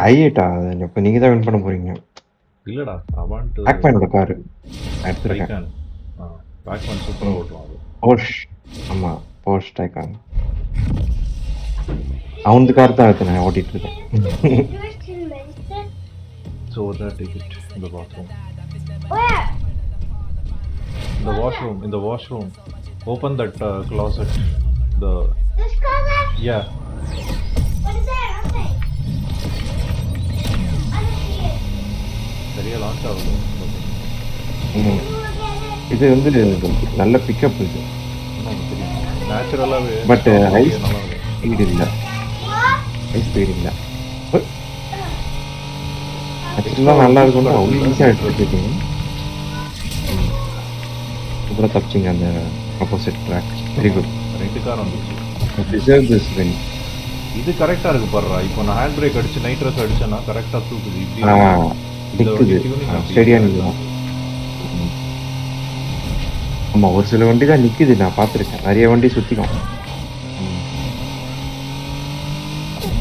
ஐஏட்டா இப்போ நீங்க தான் வின் பண்ண போறீங்க. இல்லடா அவான்ட் பேக்மேனோட காரு எடுத்திருக்கேன். டைகான். பேக்மேன் சூப்பரா ஓட்டுவான் அது. போர்ஷ். ஆமா போர்ஷ் டைகான். அவனுக்கு கார் தான் எடுத்து நான் ஓட்டிட்டு இருக்கேன். So that take it in the bathroom. Where? In the washroom. Open that closet. The This closet? yeah. What is that? Okay. I don't see it. சரியா லான்ச் ஆகுது. ம். Who will get it? இது வந்து நல்ல pickup இது. நமக்கு தெரியும். நேச்சுரலாவே but ice நல்லா இருக்கும். ஸ்பீட் இல்ல. What? ஐஸ் ஸ்பீட் இல்ல. ஆக்சுவலா நல்லா இருக்கும்னா அவ்வளோ ஈஸியாக எடுத்துருக்கீங்க. சூப்பராக தப்பிச்சிங்க அந்த opposite track. Very good. 2 car வந்துச்சு. Deserve this win. இது கரெக்டா இருக்கு பாருடா. இப்போ நான் ஹேண்ட் பிரேக் அடிச்சு நைட்ரஸ் அடிச்சேன்னா கரெக்டா தூக்குது. இப்படி நிற்குது ஸ்டேடியா நிற்கும். ஆமாம் ஒரு சில வண்டி தான் நிற்குது, நான் பார்த்துருக்கேன். நிறைய வண்டி சுற்றிக்கும்.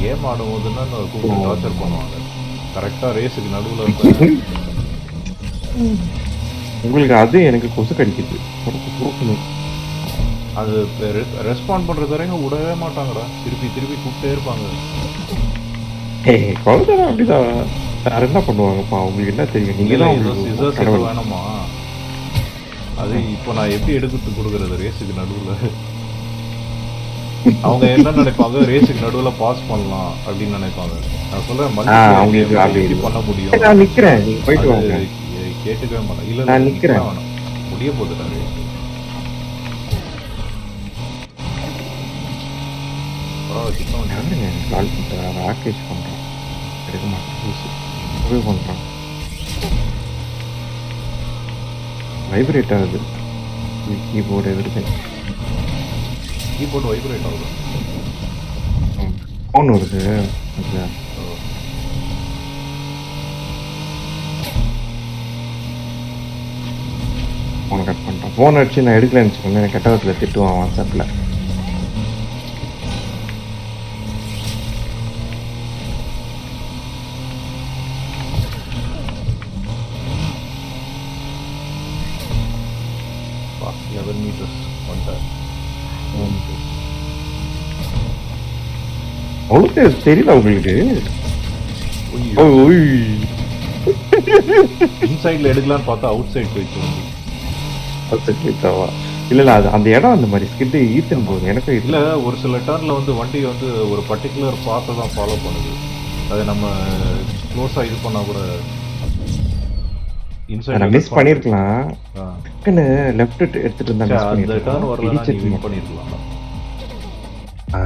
கேம் ஆடும் போதுன்னா கூப்பிட்டு டார்ச்சர் பண்ணுவாங்க. கரெக்டா ரேஸுக்கு நடுவில் இருப்பேன். உங்களுக்கு அது எனக்கு கொசு கடிக்குது. கொடுக்கணும். அது ரெஸ்பாண்ட் பண்றது வரைக்கும் விடவே மாட்டாங்கடா. திருப்பி திருப்பி கூப்பிட்டே இருப்பாங்க. குழந்தை அப்படிதான். வேற என்ன பண்ணுவாங்கப்பா, உங்களுக்கு என்ன தெரியும்? நீங்க தான் சிசர்ஸ் வேணுமா? அது இப்போ நான் எப்படி எடுத்து கொடுக்கறது ரேஸுக்கு நடுவில்? அவங்க என்ன நினைப்பாங்க, ரேஸுக்கு நடுவில் பாஸ் பண்ணலாம் அப்படின்னு நினைப்பாங்க. நான் சொல்றேன் அவங்களுக்கு அப்படி பண்ண முடியும். நான் நிக்கிறேன், நீங்க போயிட்டு வாங்க. கேட்டுக்கவே மாட்டேன். இல்ல நான் நிக்கிறேன். முடிய போகுதுடா ரேஸ். கால் பண்றேன், ராகேஷ் பண்றேன். எடுக்க மாட்டேன், பண்றான். வைப்ரேட் ஆகுது கீபோர்டு எதிர்த்து. கீபோர்டு வைப்ரேட் ஆகுது. ஃபோன் வருது. ஃபோனை கட் பண்ணிட்டேன். ஃபோன் அடிச்சு நான் எடுக்கலன்னு வச்சுக்கோங்க, எனக்கு கெட்ட விதத்தில் திட்டுவான் வாட்ஸ்அப்பில். அவ்வளோ தெரியல உங்களுக்கு? இன்சைட்ல எடுக்கலாம்னு பார்த்தா அவுட் சைட் போயிடுச்சு. இல்ல அது அந்த இடம் அந்த மாதிரி ஸ்கிட்டு ஈர்த்துன்னு போகுது. எனக்கும் இல்ல ஒரு சில டர்ன்ல வந்து வண்டி வந்து ஒரு பர்டிகுலர் பாத்தை தான் ஃபாலோ பண்ணுது. அதை நம்ம க்ளோஸா இது பண்ணா கூட இன்சைட் மிஸ் பண்ணிருக்கலாம். லெஃப்ட் எடுத்துட்டு இருந்தா அந்த டர்ன் வரலன்னா நீ வின் பண்ணிருக்கலாம்.